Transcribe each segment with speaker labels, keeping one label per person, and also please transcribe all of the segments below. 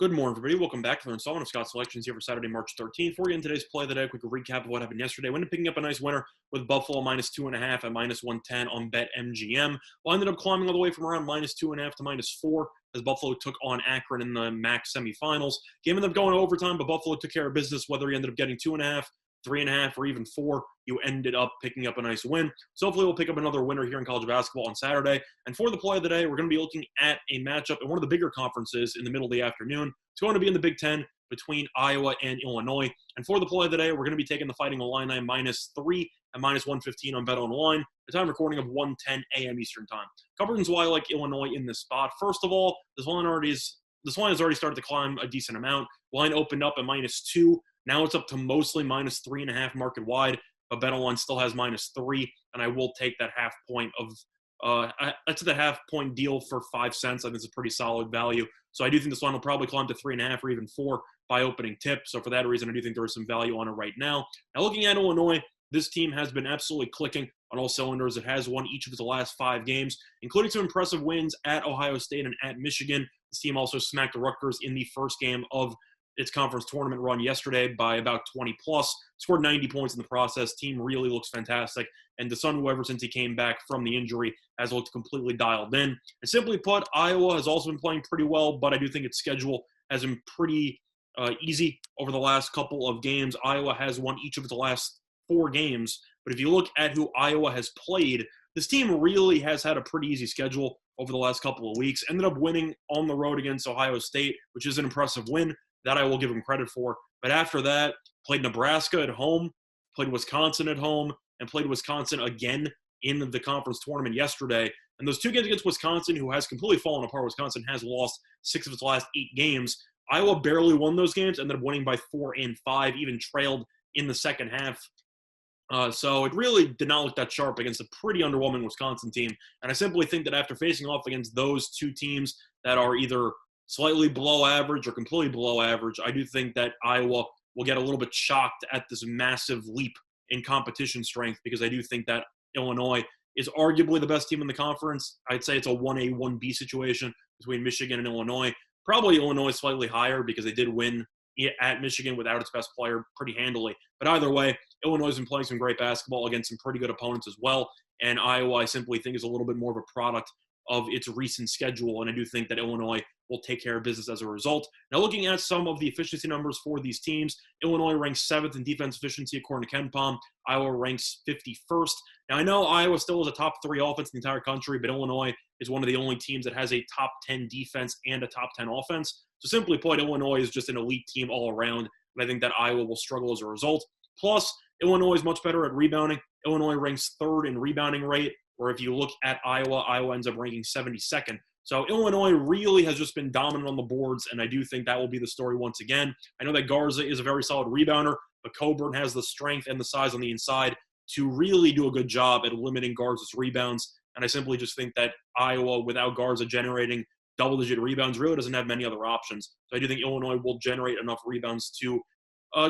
Speaker 1: Good morning, everybody. Welcome back to the installment of Scott's Selections here for Saturday, March 13th. Before we get into today's play of the day, a quick recap of what happened yesterday. We ended up picking up a nice winner with Buffalo -2.5 at -110 on BetMGM. Well, ended up climbing all the way from around -2.5 to -4 as Buffalo took on Akron in the MAC semifinals. Game ended up going to overtime, but Buffalo took care of business. Whether he ended up getting 2.5, 3.5, or even 4, you ended up picking up a nice win. So hopefully we'll pick up another winner here in college basketball on Saturday. And for the play of the day, we're going to be looking at a matchup in one of the bigger conferences in the middle of the afternoon. It's going to be in the Big Ten between Iowa and Illinois. And for the play of the day, we're going to be taking the Fighting Illini -3 at -115 on BetOnline. The time recording of 1:10 a.m. Eastern Time. A couple reasons why I like Illinois in this spot. First of all, this line has already started to climb a decent amount. Line opened up at -2. Now it's up to mostly -3.5 market wide, but BetOnline still has -3, and I will take that half point of that's the half point deal for 5 cents. I think it's a pretty solid value. So I do think this line will probably climb to 3.5 or even 4 by opening tip. So for that reason, I do think there is some value on it right now. Now looking at Illinois, this team has been absolutely clicking on all cylinders. It has won each of its last 5 games, including some impressive wins at Ohio State and at Michigan. This team also smacked Rutgers in the first game of its conference tournament run yesterday by about 20 plus, scored 90 points in the process. Team really looks fantastic. And DeSunu, ever since he came back from the injury, has looked completely dialed in. And simply put, Iowa has also been playing pretty well, but I do think its schedule has been pretty easy over the last couple of games. Iowa has won each of its last 4 games. But if you look at who Iowa has played, this team really has had a pretty easy schedule over the last couple of weeks. Ended up winning on the road against Ohio State, which is an impressive win. That I will give him credit for. But after that, played Nebraska at home, played Wisconsin at home, and played Wisconsin again in the conference tournament yesterday. And those 2 games against Wisconsin, who has completely fallen apart, Wisconsin has lost 6 of its last 8 games. Iowa barely won those games, ended up winning by 4 and 5, even trailed in the second half. So it really did not look that sharp against a pretty underwhelming Wisconsin team. And I simply think that after facing off against those 2 teams that are either slightly below average or completely below average, I do think that Iowa will get a little bit shocked at this massive leap in competition strength, because I do think that Illinois is arguably the best team in the conference. I'd say it's a 1A, 1B situation between Michigan and Illinois. Probably Illinois slightly higher because they did win at Michigan without its best player pretty handily. But either way, Illinois has been playing some great basketball against some pretty good opponents as well. And Iowa, I simply think, is a little bit more of a product of its recent schedule, and I do think that Illinois will take care of business as a result. Now, looking at some of the efficiency numbers for these teams, Illinois ranks 7th in defense efficiency according to KenPom. Iowa ranks 51st. Now, I know Iowa still is a top 3 offense in the entire country, but Illinois is one of the only teams that has a top 10 defense and a top 10 offense. So simply put, Illinois is just an elite team all around, and I think that Iowa will struggle as a result. Plus, Illinois is much better at rebounding. Illinois ranks 3rd in rebounding rate, or if you look at Iowa, Iowa ends up ranking 72nd. So Illinois really has just been dominant on the boards, and I do think that will be the story once again. I know that Garza is a very solid rebounder, but Coburn has the strength and the size on the inside to really do a good job at limiting Garza's rebounds. And I simply just think that Iowa, without Garza generating double-digit rebounds, really doesn't have many other options. So I do think Illinois will generate enough rebounds to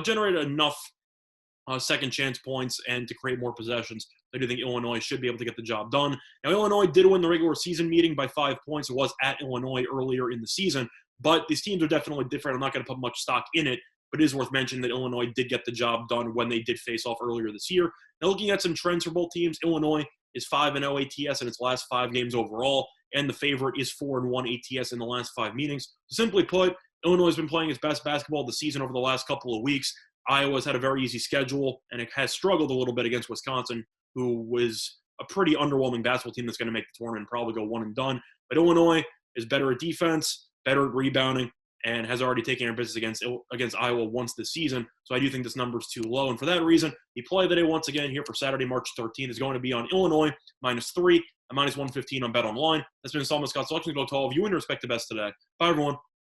Speaker 1: generate enough second chance points and to create more possessions. I do think Illinois should be able to get the job done. Now, Illinois did win the regular season meeting by 5 points. It was at Illinois earlier in the season, but these teams are definitely different. I'm not going to put much stock in it, but it is worth mentioning that Illinois did get the job done when they did face off earlier this year. Now, looking at some trends for both teams, Illinois is 5-0 ATS in its last 5 games overall, and the favorite is 4-1 ATS in the last 5 meetings. So simply put, Illinois has been playing its best basketball of the season over the last couple of weeks. Iowa's had a very easy schedule, and it has struggled a little bit against Wisconsin, who was a pretty underwhelming basketball team that's going to make the tournament and probably go one and done. But Illinois is better at defense, better at rebounding, and has already taken care of business against Iowa once this season. So I do think this number is too low. And for that reason, the play of the day once again here for Saturday, March 13th is going to be on Illinois -3 at -115 on BetOnline. That's been Installment Scott Selections. Go to all of you and respect the best today. Bye, everyone.